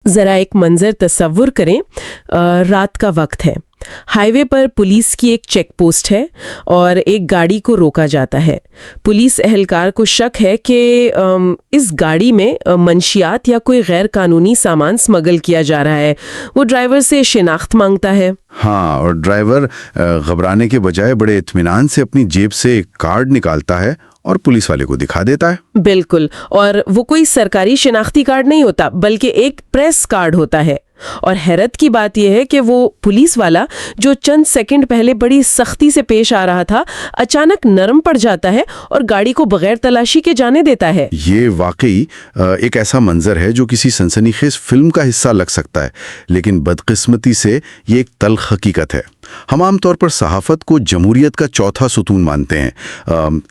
ذرا ایک منظر تصور کریں، رات کا وقت ہے، ہائی وے پر پولیس کی ایک چیک پوسٹ ہے اور ایک گاڑی کو روکا جاتا ہے۔ پولیس اہلکار کو شک ہے کہ اس گاڑی میں منشیات یا کوئی غیر قانونی سامان سمگل کیا جا رہا ہے۔ وہ ڈرائیور سے شناخت مانگتا ہے۔ ہاں، اور ڈرائیور گھبرانے کے بجائے بڑے اطمینان سے اپنی جیب سے ایک کارڈ نکالتا ہے اور پولیس والے کو دکھا دیتا ہے۔ بالکل، اور وہ کوئی سرکاری شناختی کارڈ نہیں ہوتا بلکہ ایک پریس کارڈ ہوتا ہے۔ اور حیرت کی بات یہ ہے کہ وہ پولیس والا جو چند سیکنڈ پہلے بڑی سختی سے پیش آ رہا تھا، اچانک نرم پڑ جاتا ہے اور گاڑی کو بغیر تلاشی کے جانے دیتا ہے۔ یہ واقعی ایک ایسا منظر ہے جو کسی سنسنی خیز فلم کا حصہ لگ سکتا ہے، لیکن بدقسمتی سے یہ ایک تلخ حقیقت ہے۔ ہم عام طور پر صحافت کو جمہوریت کا چوتھا ستون مانتے ہیں،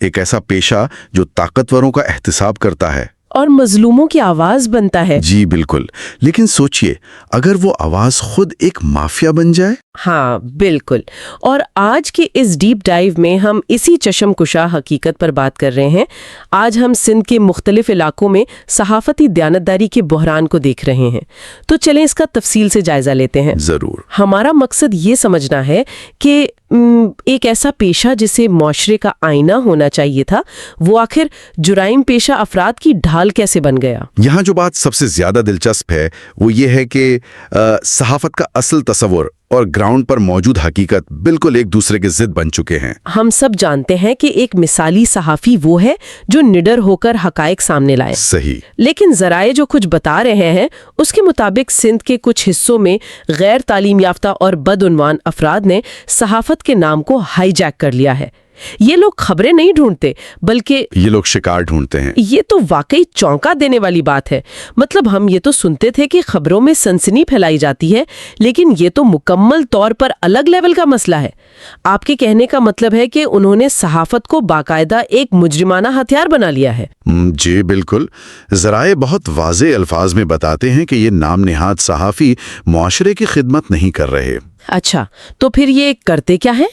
ایک ایسا پیشہ جو طاقتوروں کا احتساب کرتا ہے اور مظلوموں کی آواز بنتا ہے۔ جی بالکل، لیکن سوچئے اگر وہ آواز خود ایک مافیا بن جائے۔ ہاں بالکل، اور آج کے اس ڈیپ ڈائیو میں ہم اسی چشم کشا حقیقت پر بات کر رہے ہیں۔ آج ہم سندھ کے مختلف علاقوں میں صحافتی دیانتداری کے بحران کو دیکھ رہے ہیں، تو چلیں اس کا تفصیل سے جائزہ لیتے ہیں۔ ضرور۔ ہمارا مقصد یہ سمجھنا ہے کہ ایک ایسا پیشہ جسے معاشرے کا آئینہ ہونا چاہیے تھا، وہ آخر جرائم پیشہ افراد کی ڈھال کیسے بن گیا۔ یہاں جو بات سب سے زیادہ دلچسپ ہے وہ یہ ہے کہ صحافت کا اصل تصور اور گراؤنڈ پر موجود حقیقت بالکل ایک دوسرے کے ضد بن چکے ہیں۔ ہم سب جانتے ہیں کہ ایک مثالی صحافی وہ ہے جو نڈر ہو کر حقائق سامنے لائے۔ صحیح۔ لیکن ذرائع جو کچھ بتا رہے ہیں اس کے مطابق سندھ کے کچھ حصوں میں غیر تعلیم یافتہ اور بدعنوان افراد نے صحافت کے نام کو ہائی جیک کر لیا ہے۔ یہ لوگ خبریں نہیں ڈھونڈتے بلکہ یہ لوگ شکار ڈھونڈتے ہیں۔ یہ تو واقعی چونکا دینے والی بات ہے۔ مطلب ہم یہ تو سنتے تھے کہ خبروں میں سنسنی پھیلائی جاتی ہے، لیکن یہ تو مکمل طور پر الگ لیول کا مسئلہ ہے۔ آپ کے کہنے کا مطلب ہے کہ انہوں نے صحافت کو باقاعدہ ایک مجرمانہ ہتھیار بنا لیا ہے۔ جی بالکل، ذرائع بہت واضح الفاظ میں بتاتے ہیں کہ یہ نام نہاد صحافی معاشرے کی خدمت نہیں کر رہے۔ اچھا، تو پھر یہ کرتے کیا ہیں؟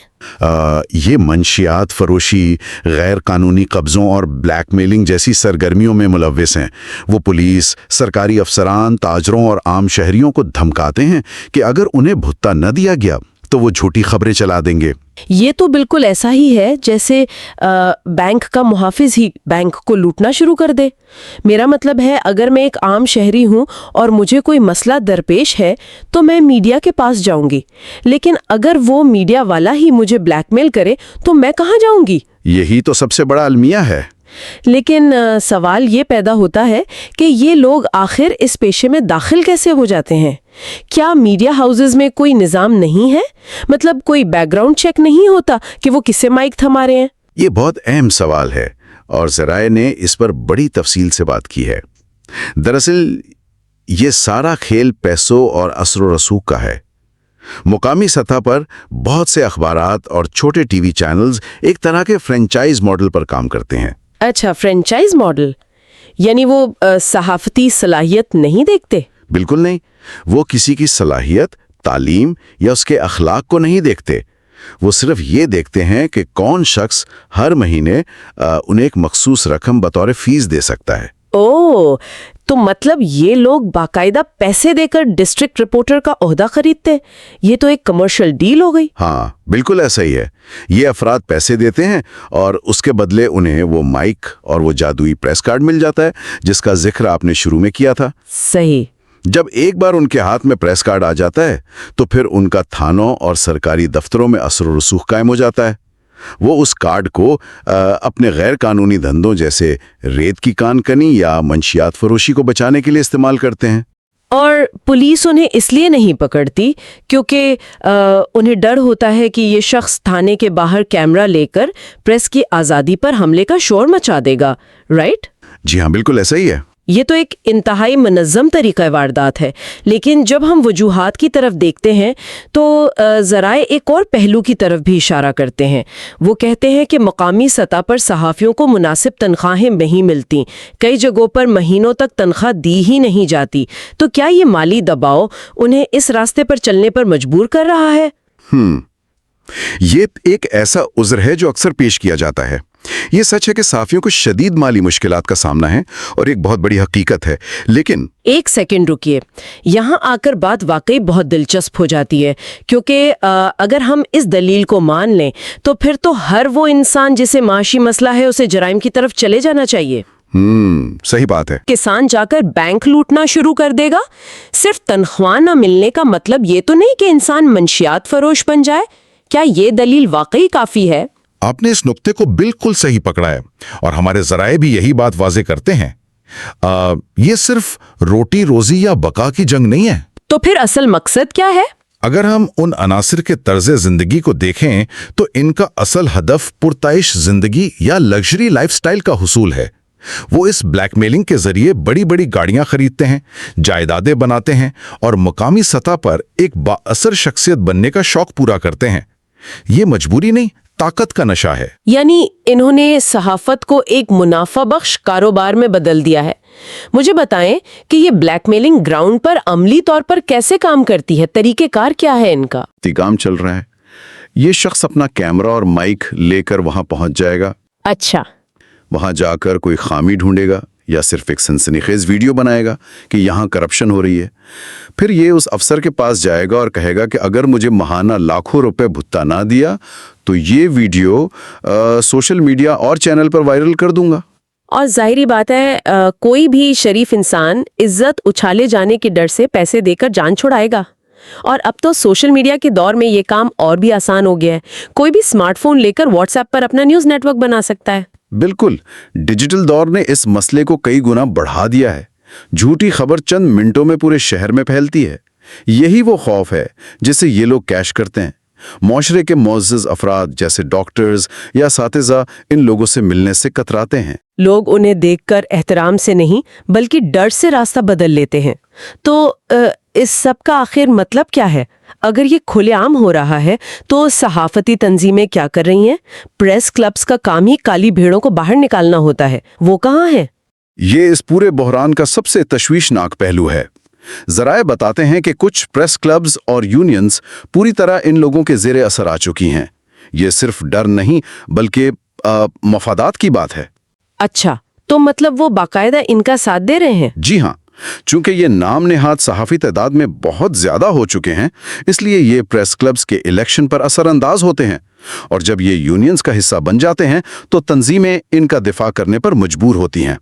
یہ منشیات فروشی، غیر قانونی قبضوں اور بلیک میلنگ جیسی سرگرمیوں میں ملوث ہیں۔ وہ پولیس، سرکاری افسران، تاجروں اور عام شہریوں کو دھمکاتے ہیں کہ اگر انہیں بھتہ نہ دیا گیا تو وہ جھوٹی خبریں چلا دیں گے۔ یہ تو بالکل ایسا ہی ہے جیسے بینک کا محافظ ہی بینک کو لوٹنا شروع کر دے۔ میرا مطلب ہے اگر میں ایک عام شہری ہوں اور مجھے کوئی مسئلہ درپیش ہے تو میں میڈیا کے پاس جاؤں گی، لیکن اگر وہ میڈیا والا ہی مجھے بلیک میل کرے تو میں کہاں جاؤں گی؟ یہی تو سب سے بڑا المیہ ہے۔ لیکن سوال یہ پیدا ہوتا ہے کہ یہ لوگ آخر اس پیشے میں داخل کیسے ہو جاتے ہیں؟ کیا میڈیا ہاؤسز میں کوئی نظام نہیں ہے؟ مطلب کوئی بیک گراؤنڈ چیک نہیں ہوتا کہ وہ کسے مائک تھما رہے ہیں؟ یہ بہت اہم سوال ہے اور ذرائع نے اس پر بڑی تفصیل سے بات کی ہے۔ دراصل یہ سارا کھیل پیسوں اور اثر و رسوخ کا ہے۔ مقامی سطح پر بہت سے اخبارات اور چھوٹے ٹی وی چینلز ایک طرح کے فرنچائز ماڈل پر کام کرتے ہیں۔ اچھا، فرنچائز ماڈل، یعنی وہ صحافتی صلاحیت نہیں دیکھتے؟ بالکل نہیں، وہ کسی کی صلاحیت، تعلیم یا اس کے اخلاق کو نہیں دیکھتے۔ وہ صرف یہ دیکھتے ہیں کہ کون شخص ہر مہینے انہیں ایک مخصوص رقم بطور فیس دے سکتا ہے۔ اوہ، تو مطلب یہ لوگ باقاعدہ پیسے دے کر ڈسٹرکٹ رپورٹر کا عہدہ خریدتے؟ یہ تو ایک کمرشل ڈیل ہو گئی۔ ہاں بالکل ایسا ہی ہے۔ یہ افراد پیسے دیتے ہیں اور اس کے بدلے انہیں وہ مائک اور وہ جادوئی پریس کارڈ مل جاتا ہے جس کا ذکر آپ نے شروع میں کیا تھا۔ صحیح۔ جب ایک بار ان کے ہاتھ میں پریس کارڈ آ جاتا ہے تو پھر ان کا تھانوں اور سرکاری دفتروں میں اثر و رسوخ قائم ہو جاتا ہے۔ وہ اس کارڈ کو اپنے غیر قانونی دھندوں جیسے ریت کی کان کنی یا منشیات فروشی کو بچانے کے لیے استعمال کرتے ہیں۔ اور پولیس انہیں اس لیے نہیں پکڑتی کیونکہ انہیں ڈر ہوتا ہے کہ یہ شخص تھانے کے باہر کیمرہ لے کر پریس کی آزادی پر حملے کا شور مچا دے گا، رائٹ؟ جی ہاں بالکل ایسا ہی ہے۔ یہ تو ایک انتہائی منظم طریقہ واردات ہے، لیکن جب ہم وجوہات کی طرف دیکھتے ہیں تو ذرائع ایک اور پہلو کی طرف بھی اشارہ کرتے ہیں۔ وہ کہتے ہیں کہ مقامی سطح پر صحافیوں کو مناسب تنخواہیں نہیں ملتی، کئی جگہوں پر مہینوں تک تنخواہ دی ہی نہیں جاتی۔ تو کیا یہ مالی دباؤ انہیں اس راستے پر چلنے پر مجبور کر رہا ہے؟ یہ ایک ایسا عذر ہے جو اکثر پیش کیا جاتا ہے۔ یہ سچ ہے کہ صحافیوں کو شدید مالی مشکلات کا سامنا ہے اور ایک بہت بڑی حقیقت ہے، لیکن ایک سیکنڈ رکیے، یہاں آ کر بات واقعی بہت دلچسپ ہو جاتی ہے، کیونکہ اگر ہم اس دلیل کو مان لیں تو پھر تو ہر وہ انسان جسے معاشی مسئلہ ہے اسے جرائم کی طرف چلے جانا چاہیے۔ صحیح بات ہے۔ کسان جا کر بینک لوٹنا شروع کر دے گا۔ صرف تنخواہ نہ ملنے کا مطلب یہ تو نہیں کہ انسان منشیات فروش بن جائے۔ کیا یہ دلیل واقعی کافی ہے؟ آپ نے اس نقطے کو بالکل صحیح پکڑا ہے، اور ہمارے ذرائع بھی یہی بات واضح کرتے ہیں۔ یہ صرف روٹی روزی یا بقا کی جنگ نہیں ہے۔ تو پھر اصل مقصد کیا ہے؟ اگر ہم ان عناصر کے طرز زندگی کو دیکھیں تو ان کا اصل ہدف پرتعیش زندگی یا لگژری لائف سٹائل کا حصول ہے۔ وہ اس بلیک میلنگ کے ذریعے بڑی بڑی گاڑیاں خریدتے ہیں، جائیدادیں بناتے ہیں اور مقامی سطح پر ایک بااثر شخصیت بننے کا شوق پورا کرتے ہیں۔ یہ مجبوری نہیں، طاقت کا نشہ ہے۔ یعنی انہوں نے صحافت کو ایک منافع بخش کاروبار میں بدل دیا ہے۔ مجھے بتائیں کہ یہ بلیک میلنگ گراؤنڈ پر عملی طور پر کیسے کام کرتی ہے؟ طریقہ کار کیا ہے ان کا؟ کام چل رہا ہے۔ یہ شخص اپنا کیمرہ اور مائک لے کر وہاں پہنچ جائے گا۔ اچھا۔ وہاں جا کر کوئی خامی ڈھونڈے گا یا صرف ایک سنسنیخیز ویڈیو بنائے گا کہ یہاں کرپشن ہو رہی ہے۔ پھر یہ اس افسر کے پاس جائے گا اور کہے گا کہ اگر مجھے ماہانہ لاکھوں روپے بھتہ نہ دیا تو یہ ویڈیو سوشل میڈیا اور چینل پر وائرل کر دوں گا۔ اور ظاہری بات ہے کوئی بھی شریف انسان عزت اچھالے جانے کے ڈر سے پیسے دے کر جان چھڑائے گا۔ اور اب تو سوشل میڈیا کے دور میں یہ کام اور بھی آسان ہو گیا ہے۔ کوئی بھی سمارٹ فون لے کر واٹس ایپ پر اپنا نیوز نیٹ ورک بنا سکتا ہے۔ بالکل، ڈیجیٹل دور نے اس مسئلے کو کئی گنا بڑھا دیا ہے۔ جھوٹی خبر چند منٹوں میں پورے شہر میں پھیلتی ہے۔ یہی وہ خوف ہے جسے یہ لوگ کیش کرتے ہیں۔ معاشرے کے معزز افراد جیسے ڈاکٹرز یا اساتذہ ان لوگوں سے ملنے سے کتراتے ہیں۔ لوگ انہیں دیکھ کر احترام سے نہیں بلکہ ڈر سے راستہ بدل لیتے ہیں۔ تو اس سب کا آخر مطلب کیا ہے؟ اگر یہ کھلے عام ہو رہا ہے تو صحافتی تنظیمیں کیا کر رہی ہیں؟ پریس کلبز کا کام ہی کالی بھیڑوں کو باہر نکالنا ہوتا ہے، وہ کہاں ہیں؟ یہ اس پورے بحران کا سب سے تشویشناک پہلو ہے۔ ذرائع بتاتے ہیں کہ کچھ پریس کلبز اور یونینز پوری طرح ان لوگوں کے زیر اثر آ چکی ہیں۔ یہ صرف ڈر نہیں بلکہ مفادات کی بات ہے۔ اچھا، تو مطلب وہ باقاعدہ ان کا ساتھ دے رہے ہیں؟ جی ہاں، چونکہ یہ نام نہاد صحافی تعداد میں بہت زیادہ ہو چکے ہیں، اس لیے یہ پریس کلبز کے الیکشن پر اثر انداز ہوتے ہیں، اور جب یہ یونینز کا حصہ بن جاتے ہیں تو تنظیمیں ان کا دفاع کرنے پر مجبور ہوتی ہیں۔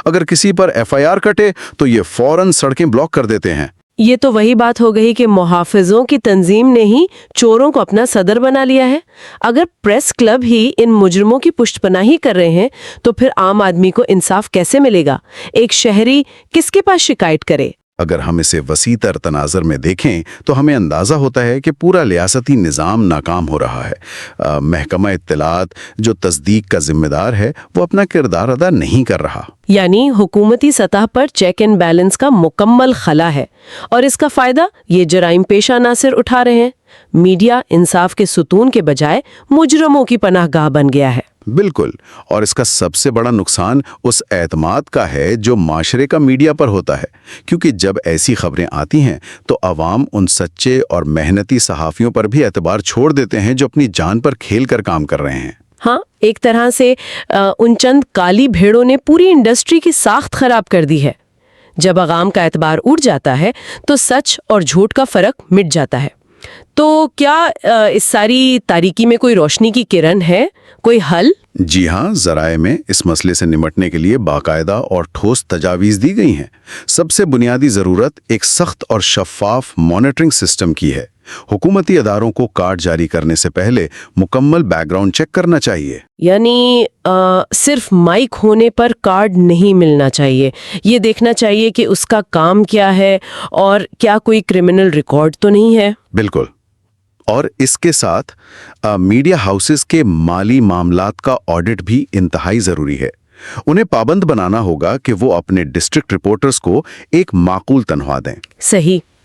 اگر کسی پر ایف آئی آر کٹے تو یہ فوراً سڑکیں بلاک کر دیتے ہیں۔ یہ تو وہی بات ہو گئی کہ محافظوں کی تنظیم نے ہی چوروں کو اپنا صدر بنا لیا ہے۔ اگر پریس کلب ہی ان مجرموں کی پشت پناہی کر رہے ہیں تو پھر عام آدمی کو انصاف کیسے ملے گا؟ ایک شہری کس کے پاس شکایت کرے؟ اگر ہم اسے وسیع تر تناظر میں دیکھیں تو ہمیں اندازہ ہوتا ہے کہ پورا ریاستی نظام ناکام ہو رہا ہے۔ محکمہ اطلاعات جو تصدیق کا ذمہ دار ہے وہ اپنا کردار ادا نہیں کر رہا۔ یعنی حکومتی سطح پر چیک اینڈ بیلنس کا مکمل خلا ہے، اور اس کا فائدہ یہ جرائم پیشہ عناصر اٹھا رہے ہیں۔ میڈیا انصاف کے ستون کے بجائے مجرموں کی پناہ گاہ بن گیا ہے۔ بالکل، اور اس کا سب سے بڑا نقصان اس اعتماد کا ہے جو معاشرے کا میڈیا پر ہوتا ہے، کیونکہ جب ایسی خبریں آتی ہیں تو عوام ان سچے اور محنتی صحافیوں پر بھی اعتبار چھوڑ دیتے ہیں جو اپنی جان پر کھیل کر کام کر رہے ہیں۔ ہاں، ایک طرح سے ان چند کالی بھیڑوں نے پوری انڈسٹری کی ساخت خراب کر دی ہے۔ جب عوام کا اعتبار اٹھ جاتا ہے تو سچ اور جھوٹ کا فرق مٹ جاتا ہے۔ تو کیا اس ساری تاریکی میں کوئی روشنی کی کرن ہے، کوئی حل؟ جی ہاں، ذرائع میں اس مسئلے سے نمٹنے کے لیے باقاعدہ اور ٹھوس تجاویز دی گئی ہیں۔ سب سے بنیادی ضرورت ایک سخت اور شفاف مانیٹرنگ سسٹم کی ہے۔ حکومتی اداروں کو کارڈ جاری کرنے سے پہلے مکمل بیک گراؤنڈ چیک کرنا چاہیے۔ یعنی صرف مائک ہونے پر کارڈ نہیں ملنا چاہیے، یہ دیکھنا چاہیے کہ اس کا کام کیا ہے اور کیا کوئی کرمنل ریکارڈ تو نہیں ہے۔ بالکل، اور اس کے ساتھ میڈیا ہاؤسز کے مالی معاملات کا آڈٹ بھی انتہائی ضروری ہے۔ انہیں پابند بنانا ہوگا کہ وہ اپنے ڈسٹرکٹ رپورٹرز کو ایک معقول تنخواہ دیں۔ صحیح،